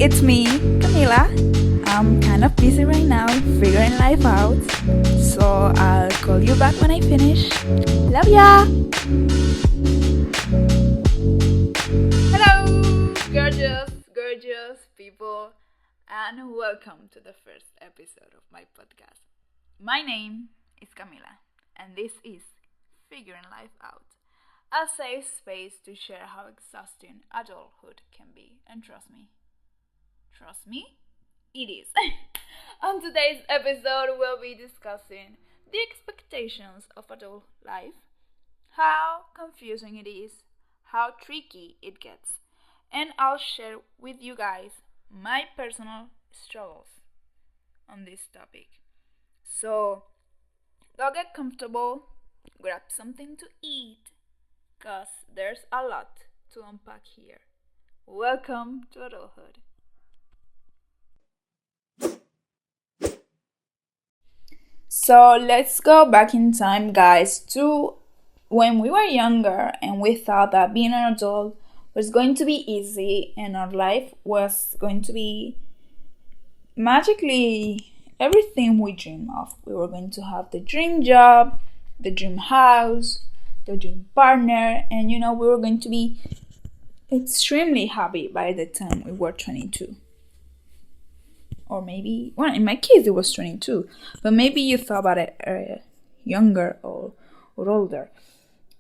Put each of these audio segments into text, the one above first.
it's me, Camila. I'm kind of busy right now, figuring life out. So I'll call you back when I finish. Love ya! Hello, gorgeous people, and welcome to the first episode of my podcast. My name is Camila, and this is Figuring Life Out. A safe space to share how exhausting adulthood can be. And trust me, it is. On today's episode, we'll be discussing the expectations of adult life, how confusing it is, how tricky it gets, and I'll share with you guys my personal struggles on this topic. So, go get comfortable, grab something to eat, because there's a lot to unpack here. Welcome to adulthood. So let's go back in time, guys, to when we were younger and we thought that being an adult was going to be easy and our life was going to be magically everything we dream of. We were going to have the dream job, the dream house, the dream partner, and we were going to be extremely happy by the time we were 22. Or maybe, well, in my case it was 22, but maybe you thought about it younger or older.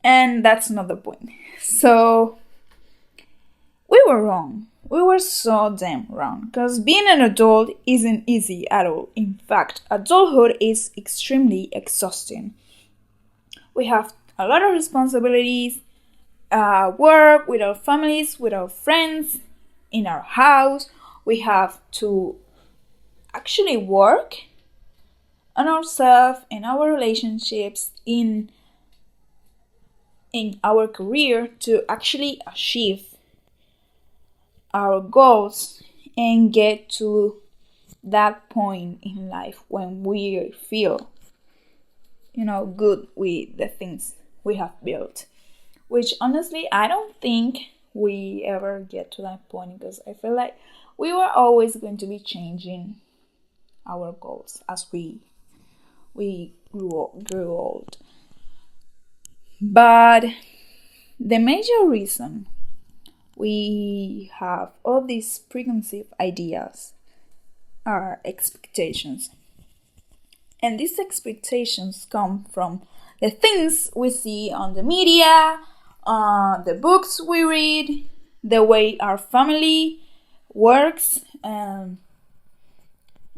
And that's not the point. So, we were wrong. We were so damn wrong. Because being an adult isn't easy at all. In fact, adulthood is extremely exhausting. We have a lot of responsibilities, work, with our families, with our friends, in our house. We have to actually work on ourselves, in our relationships, in our career to actually achieve our goals and get to that point in life when we feel, good with the things we have built. Which honestly, I don't think we ever get to that point because I feel like we were always going to be changing our goals as we grew old. But the major reason we have all these preconceived ideas are expectations. And these expectations come from the things we see on the media, the books we read, the way our family works,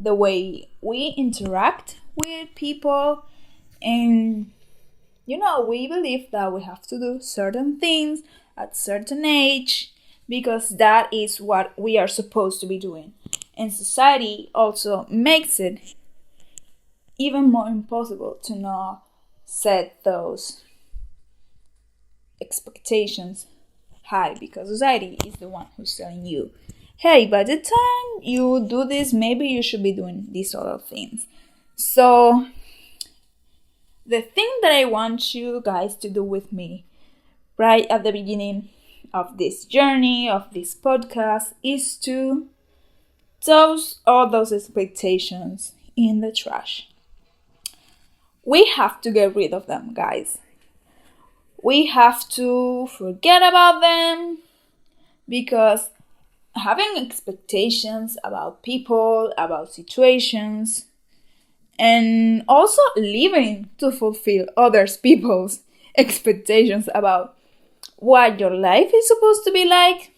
the way we interact with people, and we believe that we have to do certain things at certain age because that is what we are supposed to be doing. And society also makes it even more impossible to not set those expectations high because society is the one who's telling you, hey, by the time you do this, maybe you should be doing these other things. So the thing that I want you guys to do with me right at the beginning of this journey, of this podcast, is to toss all those expectations in the trash. We have to get rid of them, guys. We have to forget about them because having expectations about people, about situations, and also living to fulfill others people's expectations about what your life is supposed to be like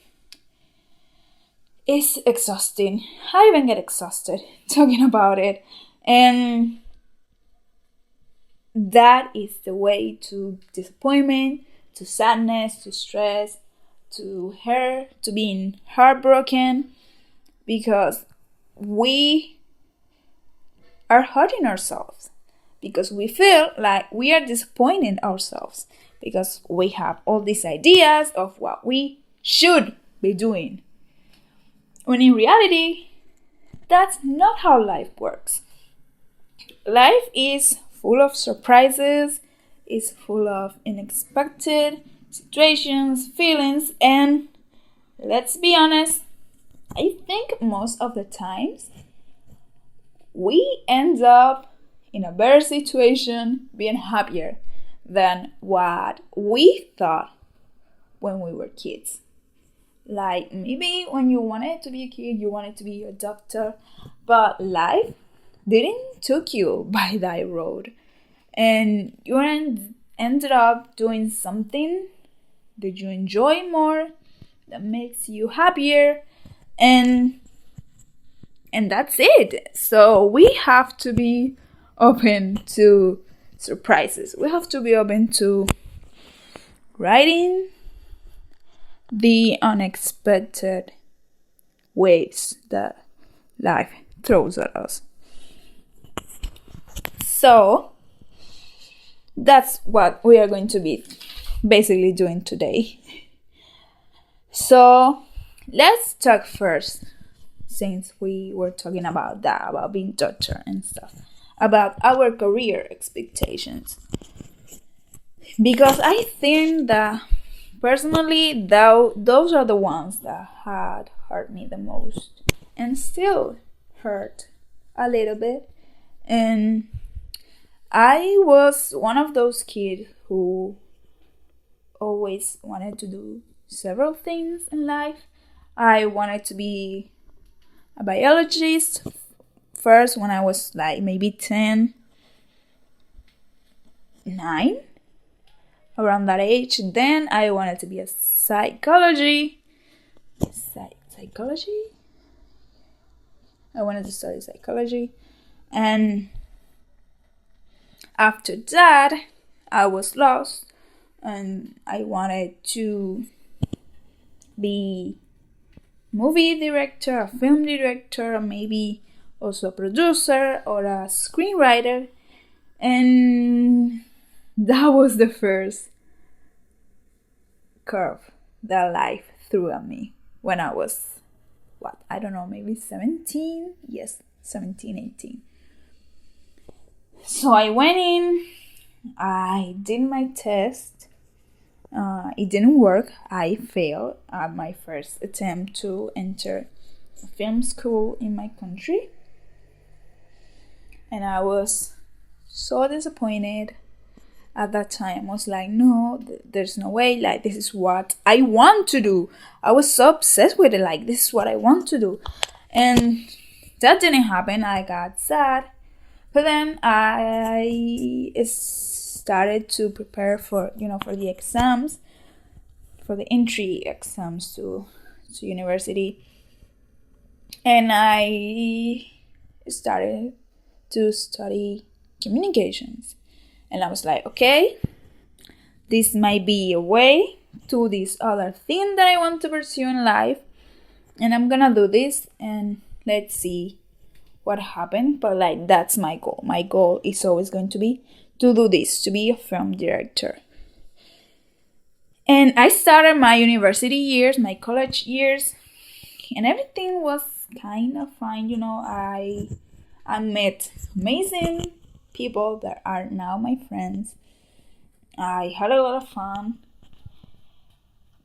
is exhausting. I even get exhausted talking about it. And that is the way to disappointment, to sadness, to stress, to hurt, to being heartbroken, because we are hurting ourselves, because we feel like we are disappointing ourselves, because we have all these ideas of what we should be doing. When in reality, that's not how life works. Life is full of surprises, is full of unexpected situations, feelings, and let's be honest, I think most of the times we end up in a better situation, being happier than what we thought when we were kids. Like maybe when you wanted to be a kid, you wanted to be a doctor, but life didn't took you by that road, and you ended up doing something that you enjoy more, that makes you happier, and that's it. So we have to be open to surprises. We have to be open to writing the unexpected ways that life throws at us. So that's what we are going to be basically doing today. So let's talk first, since we were talking about that, about being doctor and stuff, about our career expectations. Because I think that personally, those are the ones that had hurt me the most and still hurt a little bit. And I was one of those kids who always wanted to do several things in life. I wanted to be a biologist first when I was like maybe 10, 9, around that age. And then I wanted to be a psychology. I wanted to study psychology. And after that, I was lost and I wanted to be movie director, a film director, or maybe also a producer or a screenwriter. And that was the first curve that life threw at me when I was, maybe 17? Yes, 17, 18. So I went in, I did my test. It didn't work. I failed at my first attempt to enter a film school in my country. And I was so disappointed at that time. I was like, no, there's no way. Like, this is what I want to do. I was so obsessed with it. Like, this is what I want to do. And that didn't happen. I got sad. But then I started to prepare for the exams, for the entry exams to university. And I started to study communications. And I was like, okay, this might be a way to this other thing that I want to pursue in life. And I'm gonna do this and let's see what happened. But like, that's my goal. My goal is always going to be to do this, to be a film director. And I started my university years, my college years, and everything was kind of fine. I met amazing people that are now my friends. I had a lot of fun.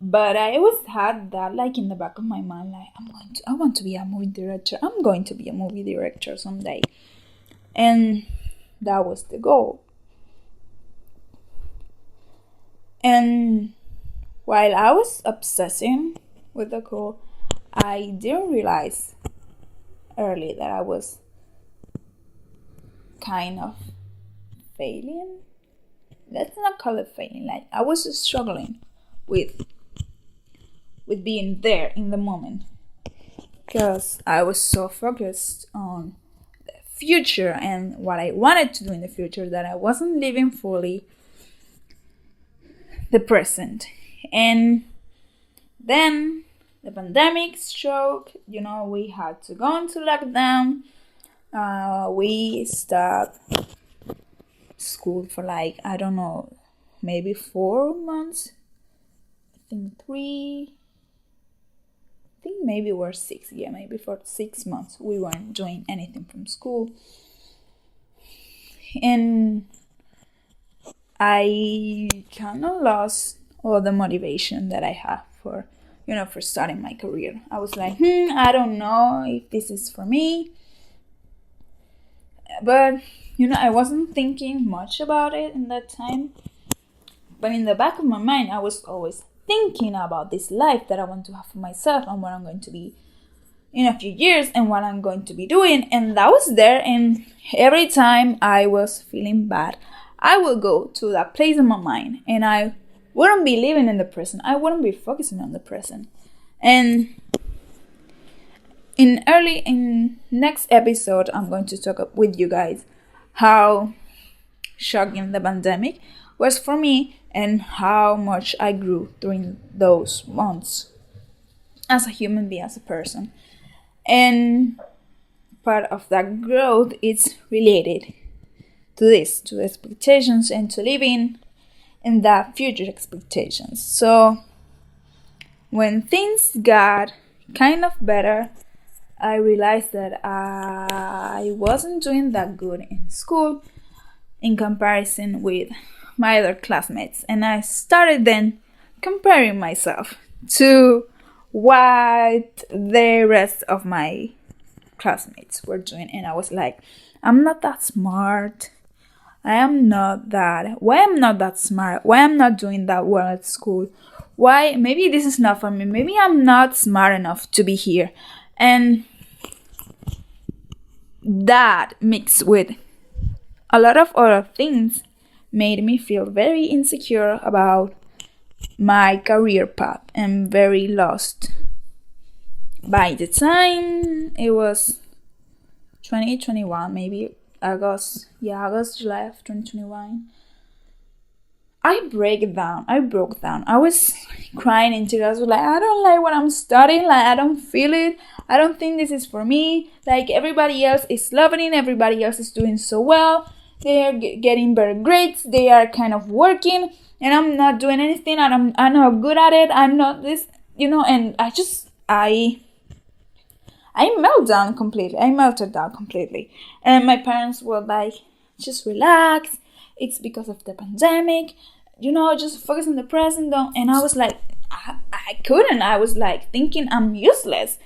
But I always had that like in the back of my mind, like I want to be a movie director. I'm going to be a movie director someday. And that was the goal. And while I was obsessing with the goal, I didn't realize early that I was kind of failing. Let's not call it failing. Like, I was struggling with being there in the moment, because I was so focused on the future and what I wanted to do in the future that I wasn't living fully the present. And then the pandemic struck. We had to go into lockdown. We stopped school for like, I don't know, maybe 4 months. I think 3. I think maybe we're 6. Yeah, maybe for 6 months we weren't doing anything from school. And I kind of lost all the motivation that I have for for starting my career. I was like, I don't know if this is for me. But, I wasn't thinking much about it in that time. But in the back of my mind, I was always thinking about this life that I want to have for myself and what I'm going to be in a few years and what I'm going to be doing. And that was there. And every time I was feeling bad, I would go to that place in my mind and I wouldn't be living in the present. I wouldn't be focusing on the present. And in next episode, I'm going to talk with you guys how shocking the pandemic was for me and how much I grew during those months as a human being, as a person. And part of that growth is related to this, to expectations and to living in that future expectations. So when things got kind of better, I realized that I wasn't doing that good in school in comparison with my other classmates. And I started then comparing myself to what the rest of my classmates were doing. And I was like, I'm not that smart. Why I'm not that smart? Why I'm not doing that well at school? Why? Maybe this is not for me. Maybe I'm not smart enough to be here. And that mixed with a lot of other things made me feel very insecure about my career path and very lost. By the time it was 2021, maybe August, July of 2021, I broke down. I was crying in tears. I was like, I don't like what I'm studying. Like, I don't feel it. I don't think this is for me. Like, everybody else is loving it. Everybody else is doing so well. They are getting better grades. They are kind of working. And I'm not doing anything. I'm not good at it. I'm not this, and I melted down completely. And my parents were like, just relax. It's because of the pandemic. Just focus on the present. And I was like, I couldn't. I was like thinking I'm useless.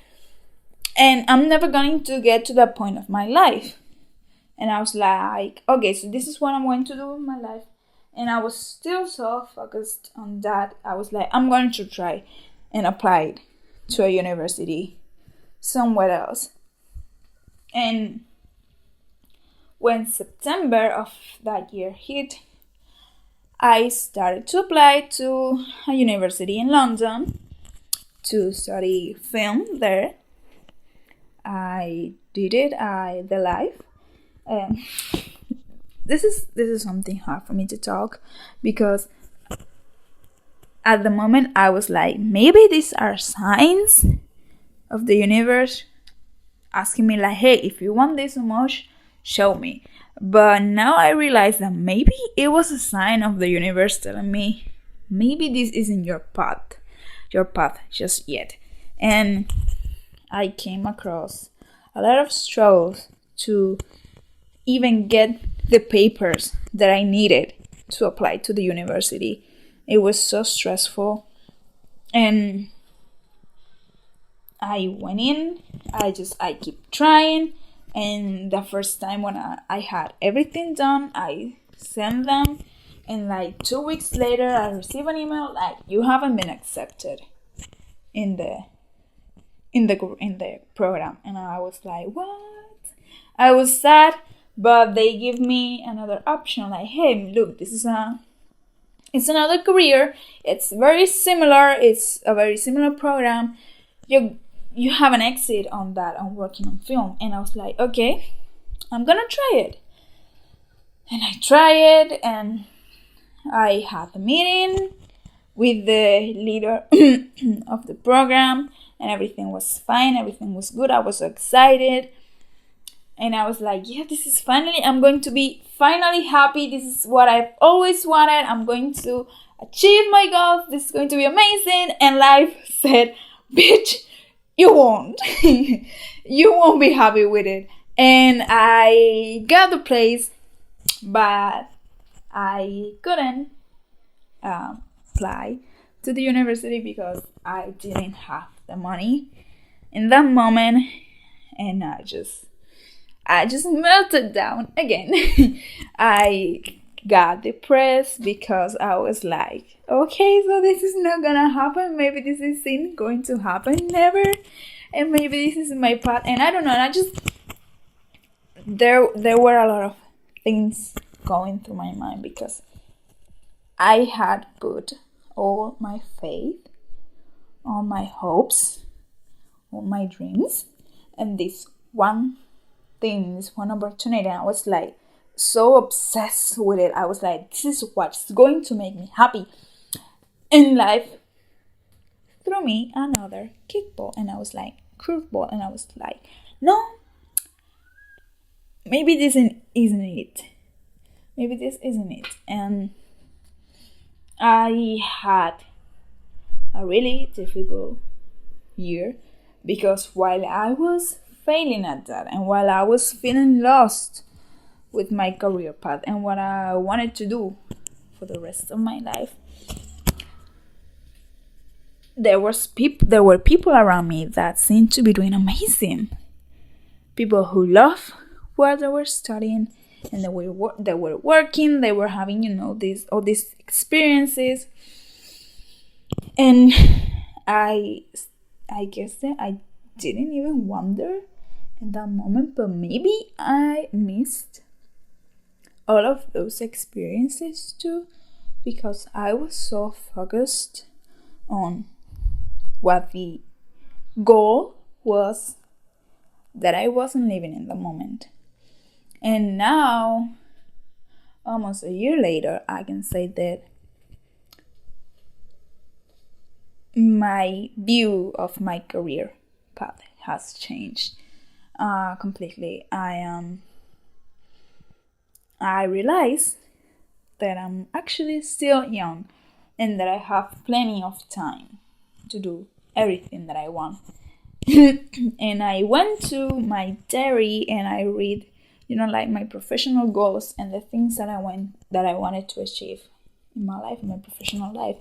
And I'm never going to get to that point of my life. And I was like, okay, so this is what I'm going to do in my life. And I was still so focused on that. I was like, I'm going to try and apply it to a university somewhere else. And when September of that year hit, I started to apply to a university in London to study film there. I did it. The life. This is something hard for me to talk because at the moment I was like, maybe these are signs of the universe asking me like, hey, if you want this so much, show me. But now I realize that maybe it was a sign of the universe telling me, maybe this isn't your path just yet. And I came across a lot of struggles to even get the papers that I needed to apply to the university. It was so stressful. And I went in, I keep trying. And the first time when I had everything done, I sent them. And like 2 weeks later, I received an email like, you haven't been accepted in the program. And I was like, what? I was sad, but they give me another option. Like, hey, look, it's another career. It's very similar. It's a very similar program. You have an exit on that, on working on film. And I was like, okay, I'm gonna try it. And I tried it, and I had a meeting with the leader of the program, and everything was fine, everything was good. I was so excited. And I was like, yeah, this is I'm going to be finally happy. This is what I've always wanted. I'm going to achieve my goals. This is going to be amazing. And life said, bitch, you won't. You won't be happy with it. And I got the place, but I couldn't apply to the university because I didn't have the money in that moment, and I just melted down again. I got depressed because I was like, okay, so this is not gonna happen. Maybe this isn't going to happen never, and maybe this is my path. And I don't know. And I just there were a lot of things going through my mind because I had put all my faith, all my hopes, all my dreams, and this one thing, this one opportunity. And I was like so obsessed with it. I was like, this is what's going to make me happy in life. Threw me another kickball, and I was like, curveball, and I was like, no, maybe this isn't it. Maybe this isn't it. And I had a really difficult year because while I was failing at that, and while I was feeling lost with my career path and what I wanted to do for the rest of my life, there were people around me that seemed to be doing amazing. People who love what they were studying, and they were working, they were having, all these experiences. And I guess that I didn't even wonder in that moment, but maybe I missed all of those experiences too, because I was so focused on what the goal was that I wasn't living in the moment. And now, almost a year later, I can say that my view of my career path has changed completely. I realize that I'm actually still young and that I have plenty of time to do everything that I want. And I went to my diary and I read, like my professional goals and the things that I wanted to achieve in my life, in my professional life.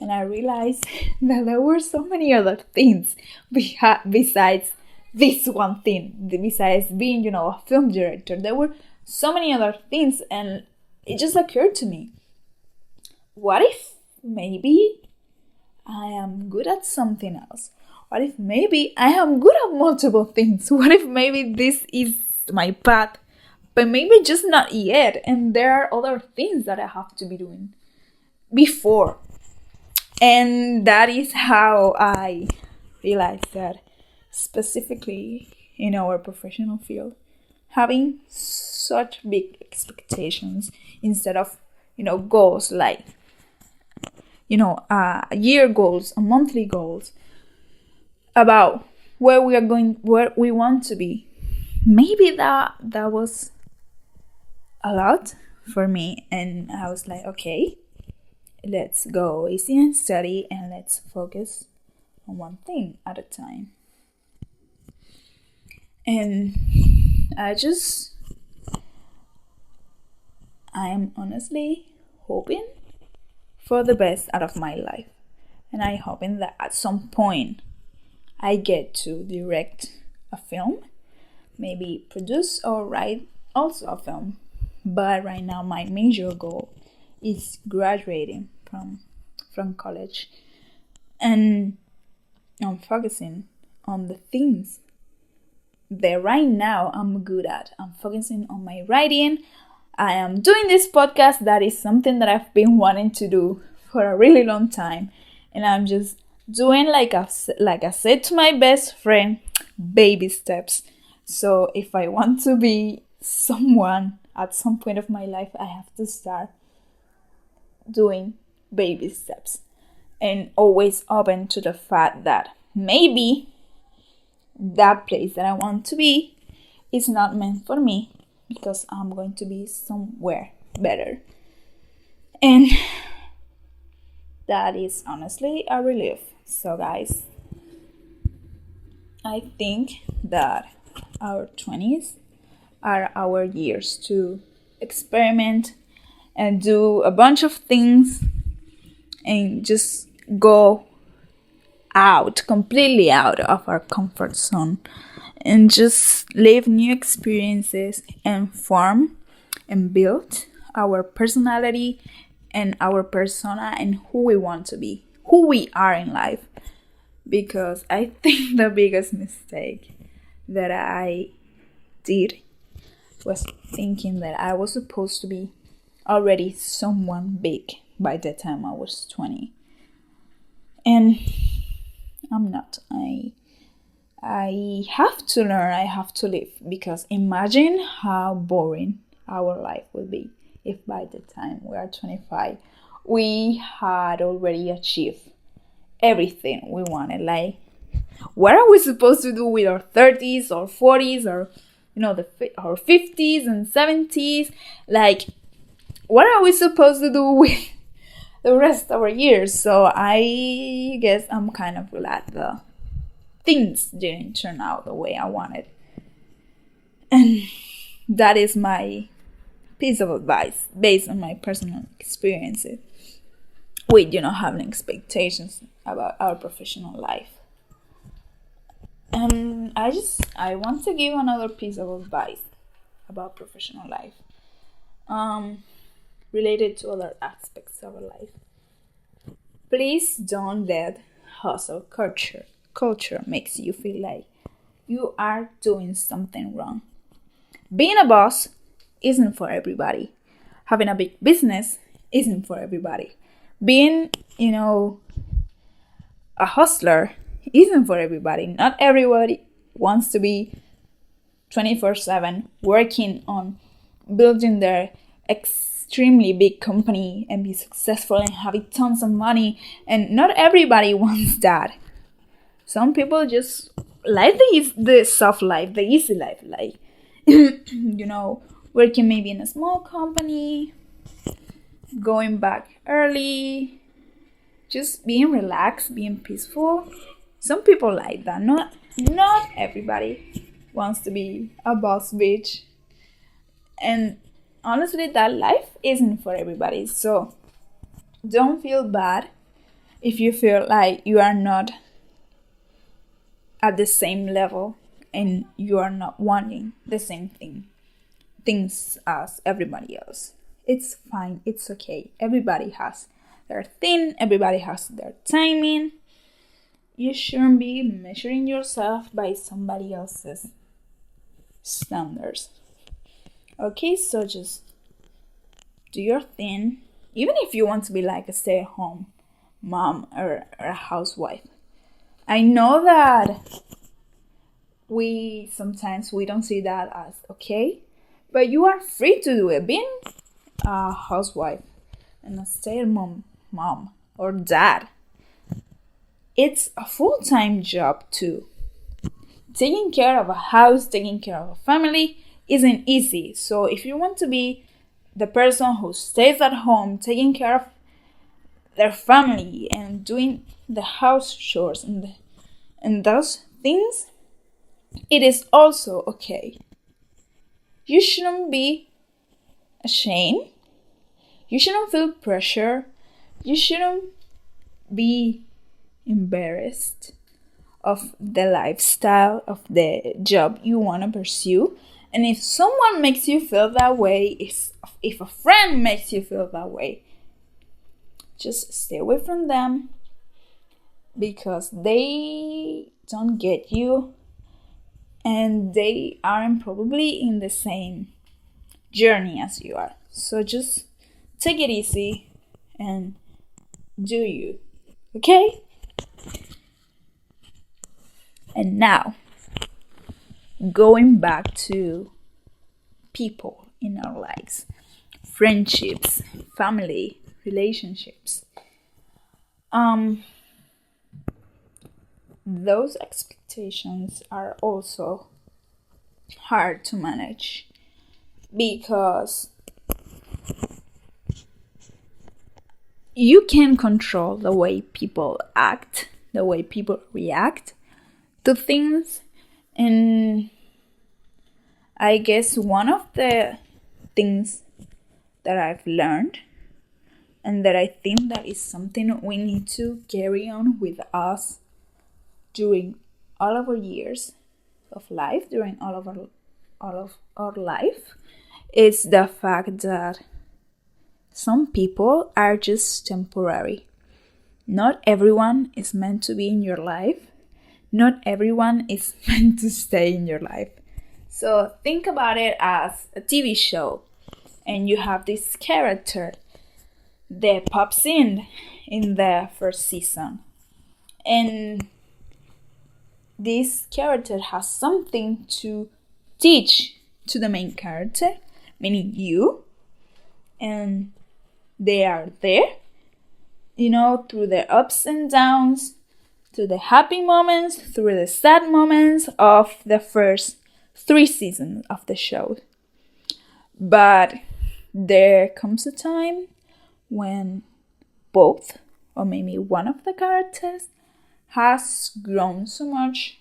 And I realized that there were so many other things besides this one thing, besides being, a film director. There were so many other things, and it just occurred to me, what if maybe I am good at something else? What if maybe I am good at multiple things? What if maybe this is my path, but maybe just not yet, and there are other things that I have to be doing before? And that is how I realized that, specifically in our professional field, having such big expectations instead of, goals like, year goals, monthly goals about where we are going, where we want to be. Maybe that was a lot for me, and I was like, okay, let's go easy and study, and let's focus on one thing at a time. And I am honestly hoping for the best out of my life. And I'm hoping that at some point I get to direct a film, maybe produce or write also a film. But right now my major goal is graduating from college. And I'm focusing on the things that right now I'm good at. I'm focusing on my writing. I am doing this podcast. That is something that I've been wanting to do for a really long time. And I'm just doing, like I said to my best friend, baby steps. So if I want to be someone at some point of my life, I have to start doing baby steps. And always open to the fact that maybe that place that I want to be is not meant for me, because I'm going to be somewhere better. And that is honestly a relief. So guys, I think that our 20s are our years to experiment and do a bunch of things and just go completely out of our comfort zone, and just live new experiences and form and build our personality and our persona and who we want to be, who we are in life. Because I think the biggest mistake that I did was thinking that I was supposed to be already someone big by the time I was 20. And I'm not. I have to learn, I have to live, because imagine how boring our life will be if by the time we are 25 we had already achieved everything we wanted. Like, what are we supposed to do with our 30s or 40s or our 50s and 70s? Like, what are we supposed to do with the rest of our years? So I guess I'm kind of glad the things didn't turn out the way I wanted. And that is my piece of advice based on my personal experiences with having expectations about our professional life. And I want to give another piece of advice about professional life, related to other aspects of our life. Please don't let hustle culture makes you feel like you are doing something wrong. Being a boss isn't for everybody. Having a big business isn't for everybody. Being, a hustler isn't for everybody. Not everybody wants to be 24/7 working on building their extremely big company and be successful and having tons of money. And not everybody wants that. Some people just like the soft life, the easy life, like working maybe in a small company, going back early, just being relaxed, being peaceful. Some people like that. Not everybody wants to be a boss bitch. And honestly, that life isn't for everybody. So don't feel bad if you feel like you are not at the same level and you are not wanting the same things as everybody else. It's fine, it's okay. Everybody has their thing, everybody has their timing. You shouldn't be measuring yourself by somebody else's standards. Okay, so just do your thing. Even if you want to be like a stay-at-home mom or a housewife. I know that sometimes we don't see that as okay, but you are free to do it. Being a housewife and a stay-at-home mom or dad, it's a full-time job too. Taking care of a house, taking care of a family isn't easy. So if you want to be the person who stays at home, taking care of their family and doing the house chores and those things, it is also okay. You shouldn't be ashamed. You shouldn't feel pressure. You shouldn't be embarrassed of the lifestyle, of the job you want to pursue. And if someone makes you feel that way, if a friend makes you feel that way, just stay away from them, because they don't get you and they aren't probably in the same journey as you are. So just take it easy and do you. Okay? And now, going back to people in our lives, friendships, family, relationships. Those expectations are also hard to manage, because you can control the way people act, the way people react to things. And I guess one of the things that I've learned and that I think that is something we need to carry on with us during all of our years of life, during all of our life, is the fact that some people are just temporary. Not everyone is meant to be in your life. Not everyone is meant to stay in your life. So think about it as a TV show, and you have this character that pops in the first season, and this character has something to teach to the main character, meaning you, and they are there, through the ups and downs, through the happy moments, through the sad moments of the first 3 seasons of the show. But there comes a time when both, or maybe one of the characters, has grown so much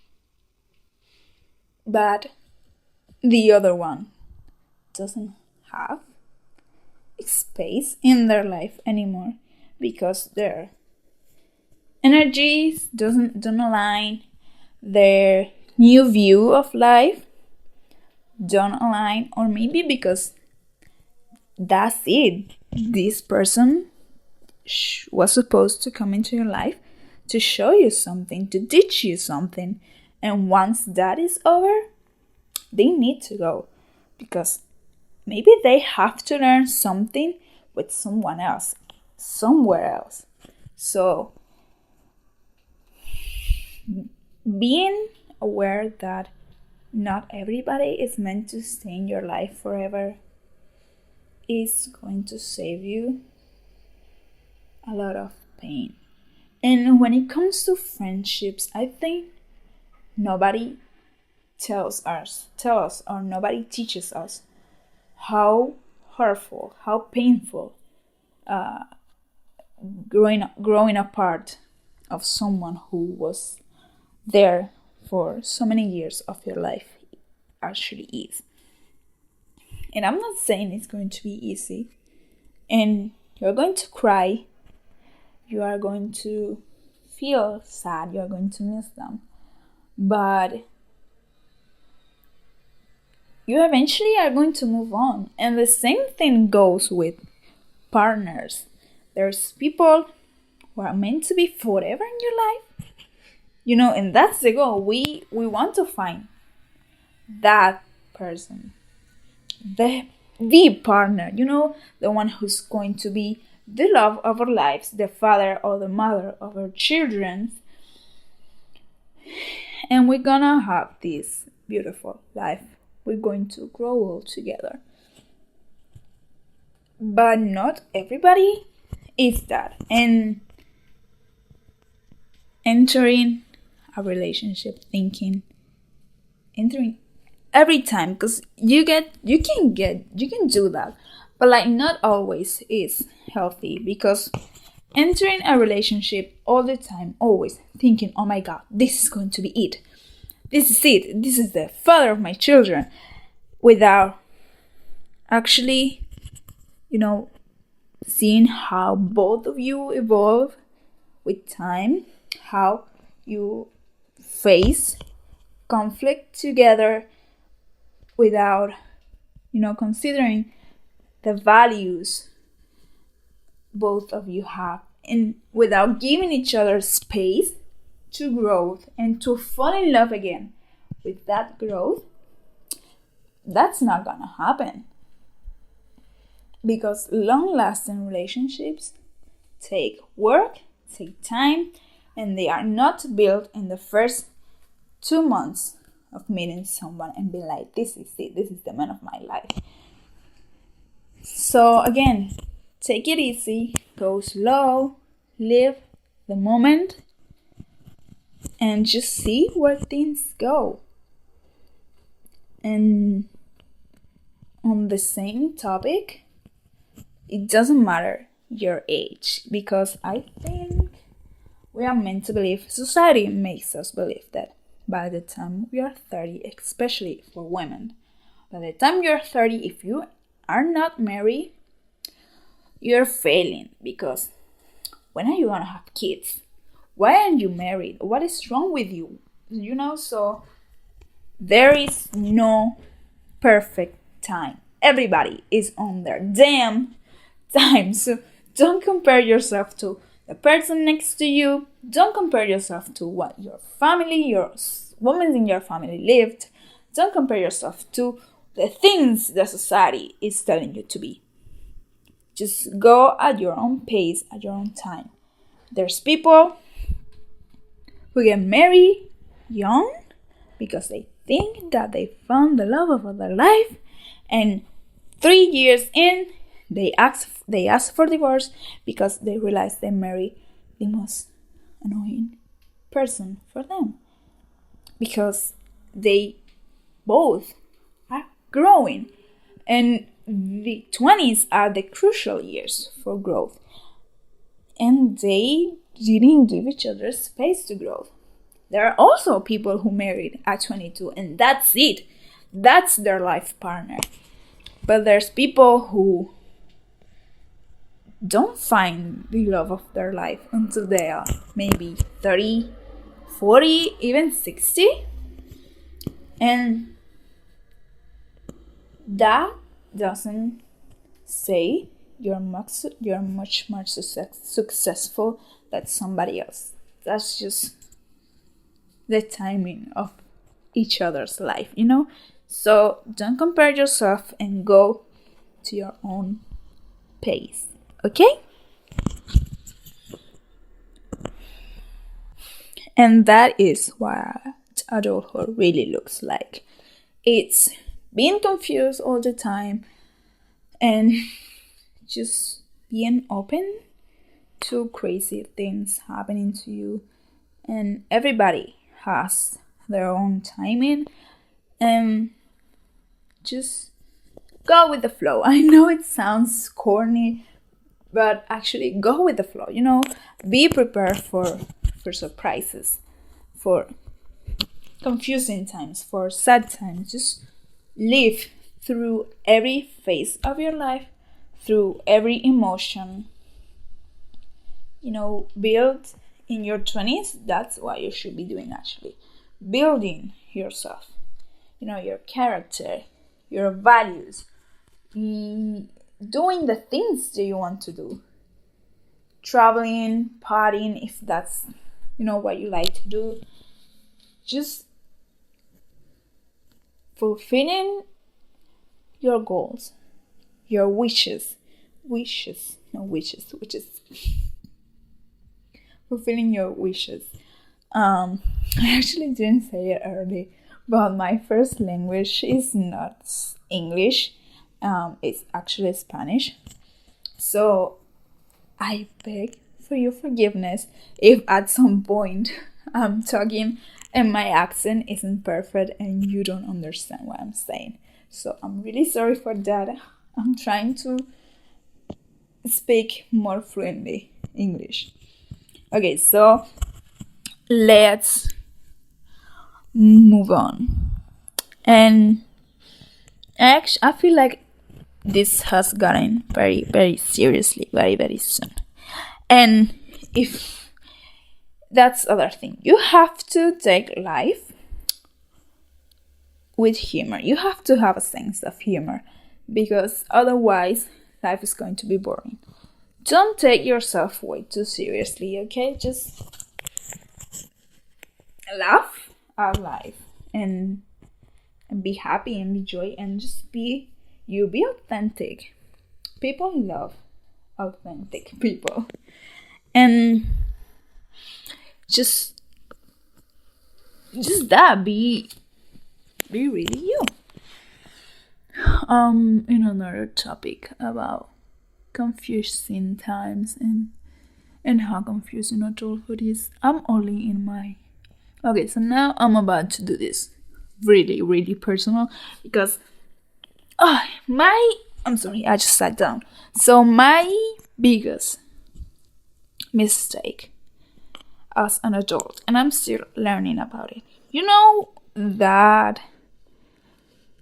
that the other one doesn't have space in their life anymore, because their energies don't align, their new view of life don't align, or maybe because that's it. This person was supposed to come into your life to show you something, to teach you something, and once that is over, they need to go, because maybe they have to learn something with someone else, somewhere else. So being aware that not everybody is meant to stay in your life forever is going to save you a lot of pain. And when it comes to friendships, I think nobody tells us, or nobody teaches us how hurtful, how painful growing apart of someone who was there for so many years of your life actually is. And I'm not saying it's going to be easy, and you're going to cry, you are going to feel sad, you're going to miss them, but you eventually are going to move on. And the same thing goes with partners. There's people who are meant to be forever in your life, and that's the goal. We want to find that person, the partner, the one who's going to be the love of our lives, the father or the mother of our children, and we're gonna have this beautiful life. We're going to grow old together. But not everybody is that. And entering a relationship entering every time, because you can do that, but not always is healthy, because entering a relationship all the time, always thinking, oh my god, this is going to be it, this is it, this is the father of my children, without actually seeing how both of you evolve with time, how you face conflict together without considering the values both of you have, and without giving each other space to growth and to fall in love again with that growth. That's not gonna happen, because long-lasting relationships take work, take time, and they are not built in the first 2 months of meeting someone and be like, this is it, this is the man of my life. So again, take it easy, go slow, live the moment, and just see where things go. And on the same topic, it doesn't matter your age, because I think we are meant to believe, society makes us believe that by the time we are 30, especially for women, by the time you're 30, if you are not married, you're failing, because when are you gonna have kids? Why aren't you married? What is wrong with you? So there is no perfect time. Everybody is on their damn time. So don't compare yourself to the person next to you. Don't compare yourself to what your family, your women in your family lived. Don't compare yourself to the things the society is telling you to be. Just go at your own pace, at your own time. There's people who get married young because they think that they found the love of their life, and 3 years in, they ask for divorce because they realize they married the most annoying person for them, because they both are growing, and the 20s are the crucial years for growth, and they didn't give each other space to grow. There are also people who married at 22 and that's it. That's their life partner. But there's people who don't find the love of their life until they are maybe 30, 40, even 60. And that doesn't say you're much more successful than somebody else. That's just the timing of each other's life, So don't compare yourself and go to your own pace, okay? And that is what adulthood really looks like. It's being confused all the time and just being open to crazy things happening to you. And everybody has their own timing, and just go with the flow. I know it sounds corny, but actually go with the flow. Be prepared for surprises, for confusing times, for sad times. Just live through every phase of your life, through every emotion. Build in your 20s. That's what you should be doing, actually. Building yourself, your character, your values, doing the things that you want to do, traveling, partying, if that's what you like to do. Just fulfilling your goals, your wishes, fulfilling your wishes. I actually didn't say it early, but my first language is not English. It's actually Spanish. So I beg for your forgiveness if at some point I'm talking and my accent isn't perfect and you don't understand what I'm saying. So I'm really sorry for that. I'm trying to speak more fluently English. Okay, so let's move on. And I feel like this has gotten very, very seriously, very, very soon. And if that's other thing, you have to take life with humor. You have to have a sense of humor, because otherwise life is going to be boring. Don't take yourself way too seriously, okay? Just laugh at life and be happy and be joy and just be you. Be authentic. People love authentic people. And just that, be really you. In another topic about confusing times and how confusing adulthood is, I'm only in my... Okay, so now I'm about to do this really, really personal, because I'm sorry, I just sat down. So my biggest mistake as an adult, and I'm still learning about it. That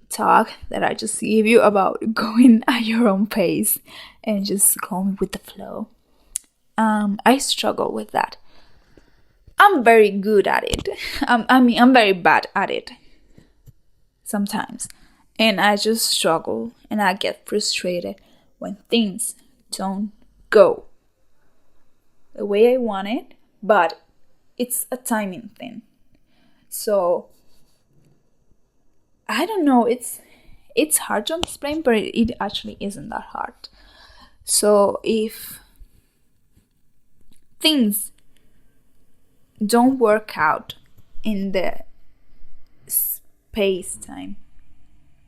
talk that I just gave you about going at your own pace and just going with the flow. I struggle with that. I'm very good at it. I'm very bad at it sometimes. And I just struggle and I get frustrated when things don't go the way I want it, but it's a timing thing. So I don't know, it's hard to explain, but it actually isn't that hard. So if things don't work out in the space time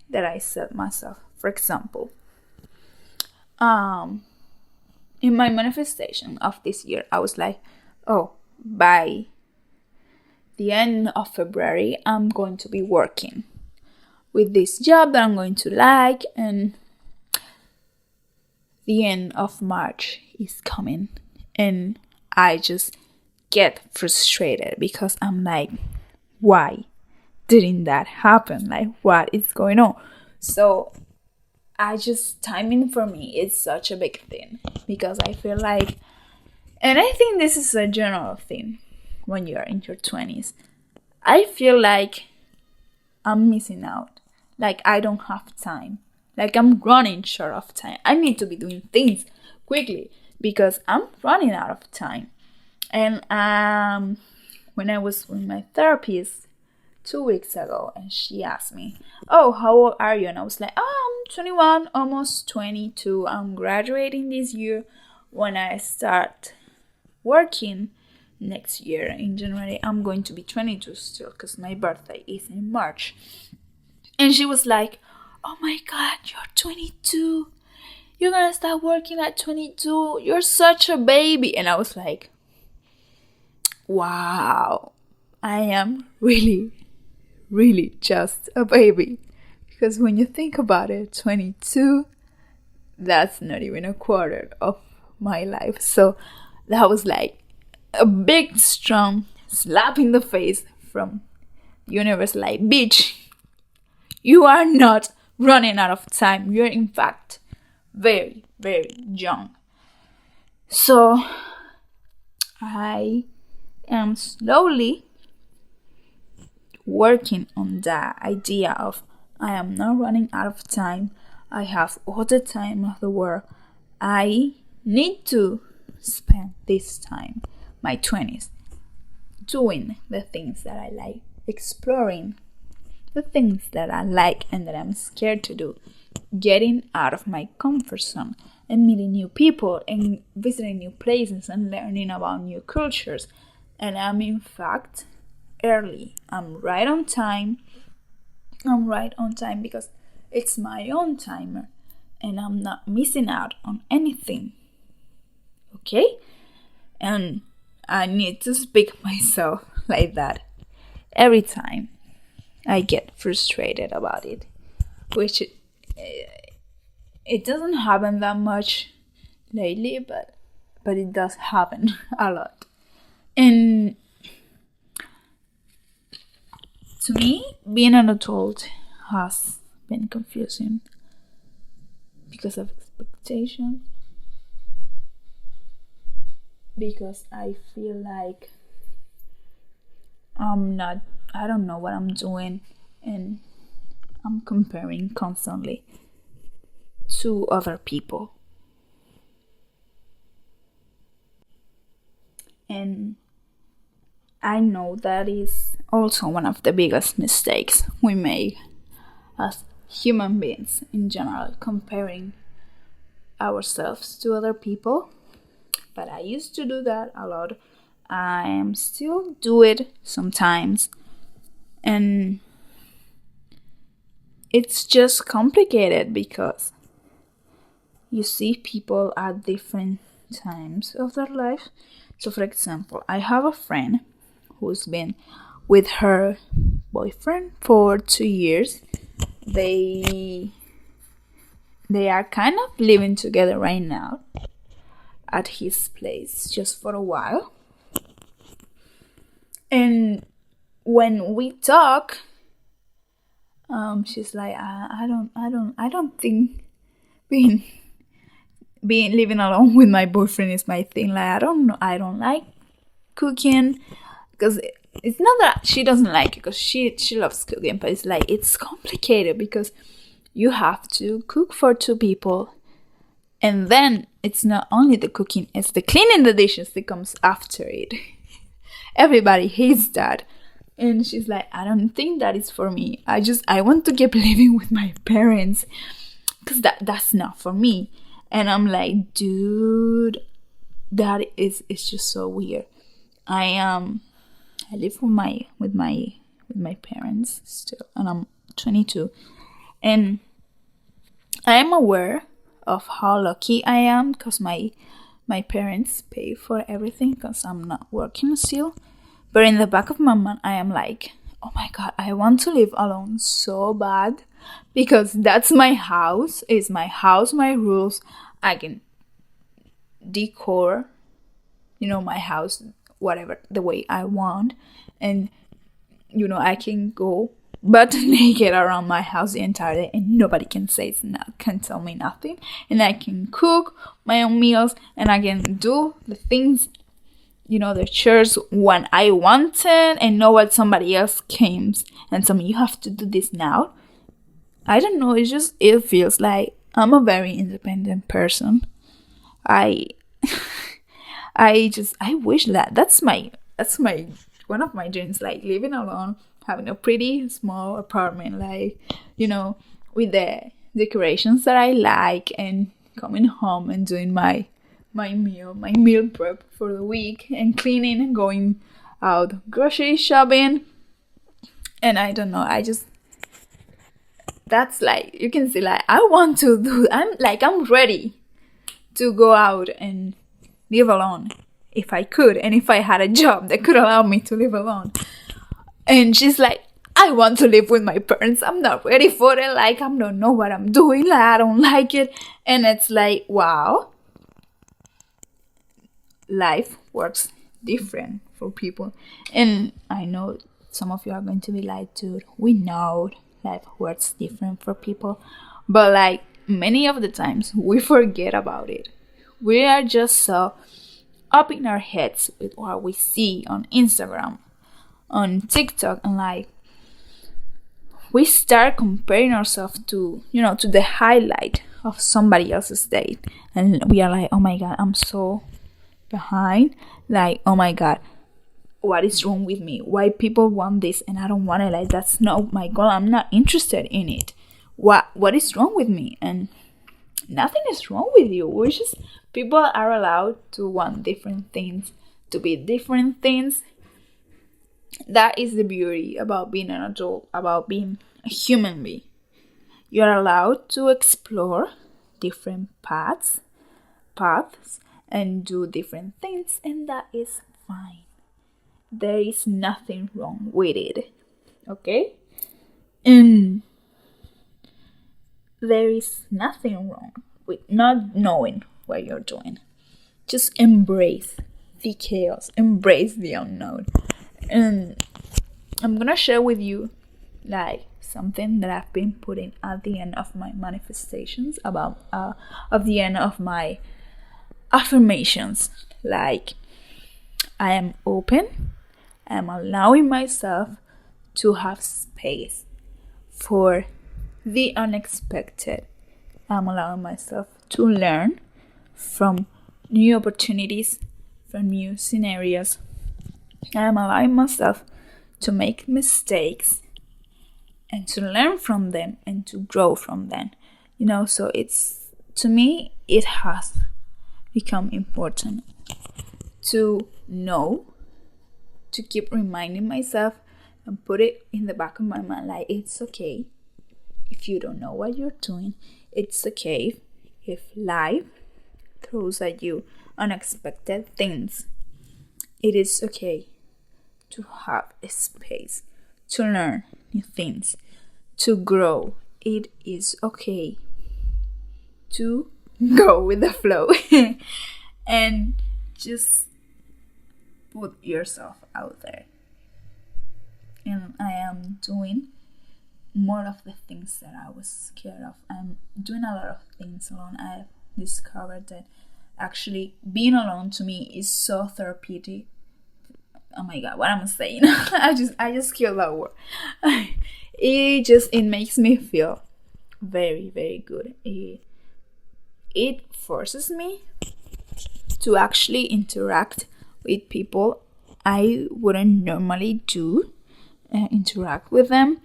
that I set myself, for example, in my manifestation of this year, I was like, oh, by the end of February, I'm going to be working with this job that I'm going to like, and the end of March is coming, and I just get frustrated because I'm like, why didn't that happen? Like, what is going on? So timing for me is such a big thing, because I feel like, and I think this is a general thing when you're in your 20s, I feel like I'm missing out. Like, I don't have time. Like, I'm running short of time. I need to be doing things quickly because I'm running out of time. And when I was with my therapist 2 weeks ago, and she asked me, oh, how old are you? And I was like, oh, I'm 21, almost 22. I'm graduating this year. When I start working next year in January, I'm going to be 22 still, because my birthday is in March. And she was like, oh my God, you're 22. You're gonna start working at 22. You're such a baby. And I was like, wow, I am really, really just a baby. Because when you think about it, 22, that's not even a quarter of my life. So that was like a big, strong slap in the face from the universe. Like, bitch, you are not running out of time. You're in fact very, very young. So I am slowly working on that idea of I am not running out of time. I have all the time of the world. I need to spend this time, my 20s, doing the things that I like, exploring the things that I like and that I'm scared to do, getting out of my comfort zone and meeting new people and visiting new places and learning about new cultures. And I'm in fact early. I'm right on time. I'm right on time because it's my own timer and I'm not missing out on anything. Okay? And I need to speak myself like that every time I get frustrated about it, which it doesn't happen that much lately, but it does happen a lot. And to me, being an adult has been confusing because of expectation, because I feel like I don't know what I'm doing, and I'm comparing constantly to other people. And I know that is also one of the biggest mistakes we make as human beings in general, comparing ourselves to other people. But I used to do that a lot. I am still do it sometimes. And it's just complicated because you see people at different times of their life. So for example, I have a friend who's been with her boyfriend for 2 years. They are kind of living together right now at his place just for a while. And when we talk, she's like, I don't think being being living alone with my boyfriend is my thing. Like, I don't know, I don't like cooking, because it's not that she doesn't like it, because she loves cooking, but it's like, it's complicated because you have to cook for 2 people, and then it's not only the cooking, it's the cleaning the dishes that comes after it. Everybody hates that. And she's like, I don't think that is for me. I want to keep living with my parents, because that's not for me. And I'm like, dude, it's just so weird. I live with my parents still, and I'm 22, and I am aware of how lucky I am, because my parents pay for everything, because I'm not working still. But in the back of my mind, I am like, oh my God, I want to live alone so bad, because that's my house. It's my house, my rules. I can decor, my house, whatever, the way I want. And, I can go butt naked around my house the entire day, and nobody can can tell me nothing. And I can cook my own meals, and I can do the things, the chores when I wanted, and know what somebody else came and told me, you have to do this now. I don't know, it feels like I'm a very independent person. I wish that's my one of my dreams, like living alone, having a pretty small apartment, like, with the decorations that I like, and coming home and doing my meal prep for the week, and cleaning, and going out grocery shopping. And I don't know, that's like, you can see, like, I want to do, I'm ready to go out and live alone if I could, and if I had a job that could allow me to live alone. And she's like, I want to live with my parents, I'm not ready for it, like, I don't know what I'm doing, like, I don't like it. And it's like, wow, life works different for people. And I know some of you are going to be like, dude, we know life works different for people, but like, many of the times we forget about it. We are just so up in our heads with what we see on Instagram, on TikTok, and like, we start comparing ourselves to the highlight of somebody else's day, and we are like, oh my God, I'm so behind. Like, oh my God, what is wrong with me? Why people want this and I don't want it? Like, that's not my goal. I'm not interested in it. What is wrong with me? And nothing is wrong with you. We're just, people are allowed to want different things, to be different things. That is the beauty about being an adult, about being a human being. You are allowed to explore different paths, and do different things, and that is fine. There is nothing wrong with it, okay? And there is nothing wrong with not knowing what you're doing. Just embrace the chaos, embrace the unknown. And I'm gonna share with you like something that I've been putting at the end of my manifestations, about at the end of my affirmations. Like, I am open, I am allowing myself to have space for the unexpected. I'm allowing myself to learn from new opportunities, from new scenarios. I'm allowing myself to make mistakes and to learn from them and to grow from them. So it's, to me, it has become important to know, to keep reminding myself and put it in the back of my mind, like, it's okay if you don't know what you're doing. It's okay if life throws at you unexpected things. It is okay to have a space to learn new things, to grow. It is okay to go with the flow and just put yourself out there. And I am doing more of the things that I was scared of. I'm doing a lot of things alone. I discovered that actually being alone to me is so therapeutic. Oh my god, what am I saying? I just killed that word. It makes me feel very, very good. It forces me to actually interact with people I wouldn't normally do, interact with them.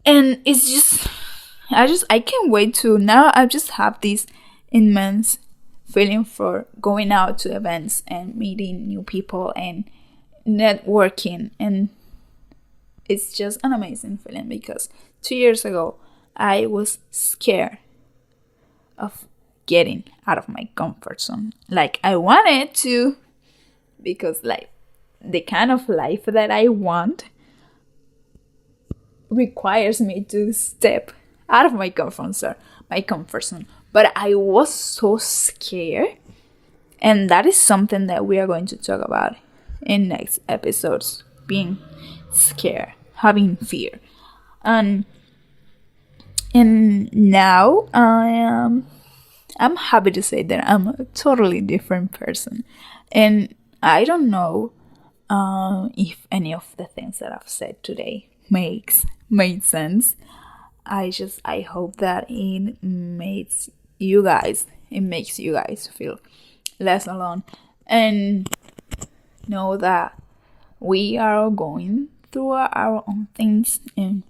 And it's just I can't wait to now. I just have this immense feeling for going out to events and meeting new people and networking, and it's just an amazing feeling because 2 years ago I was scared of getting out of my comfort zone. Like I wanted to, because like the kind of life that I want requires me to step out of my comfort zone. But I was so scared, and that is something that we are going to talk about in next episodes. Being scared, having fear, and now I'm happy to say that I'm a totally different person, and I don't know if any of the things that I've said today made sense. I hope that it makes you guys feel less alone, and know that we are all going through our own things, and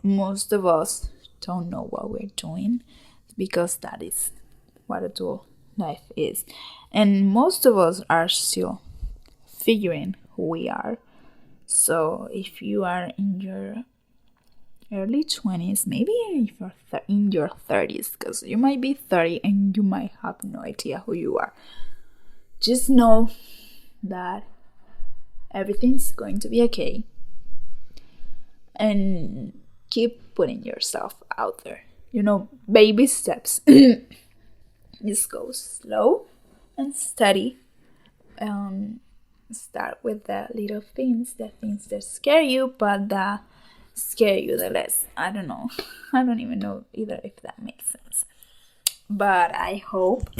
most of us don't know what we're doing, because that is what adult life is, and most of us are still figuring who we are. So if you are in your early 20s, maybe if you're in your 30s, because you might be 30 and you might have no idea who you are, just know that everything's going to be okay, and keep putting yourself out there. Baby steps. Just go slow and steady. Start with the little things, the things that scare you, but that scare you the less. I don't know. I don't even know either if that makes sense. But I hope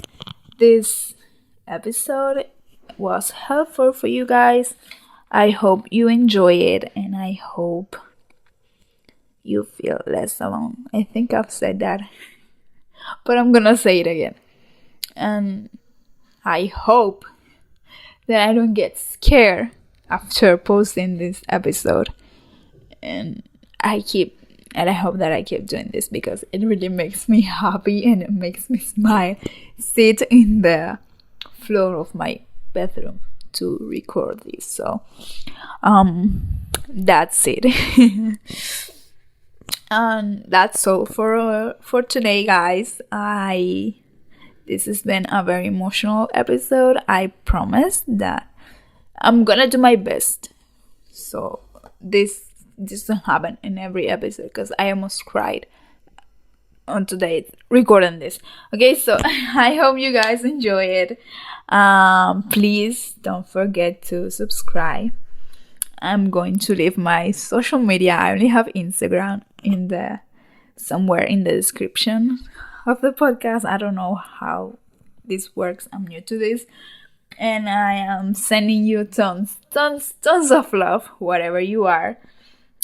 this episode was helpful for you guys. I hope you enjoy it, and I hope you feel less alone. I think I've said that, but I'm gonna say it again. And I hope that I don't get scared after posting this episode. And I hope that I keep doing this, because it really makes me happy and it makes me smile. Sit in the floor of my bedroom to record this. So that's it. And that's all for today, guys. This has been a very emotional episode. I promise that I'm gonna do my best. So this doesn't happen in every episode, because I almost cried on today recording this. Okay, so I hope you guys enjoy it. Please don't forget to subscribe. I'm going to leave my social media. I only have Instagram somewhere in the description of the podcast. I don't know how this works. I'm new to this, and I am sending you tons of love, whatever you are,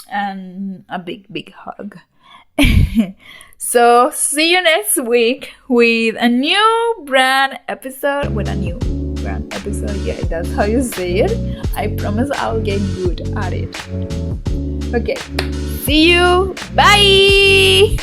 and a big hug. So see you next week with a new brand episode. Yeah, that's how you say it. I promise I'll get good at it. Okay, see you. Bye.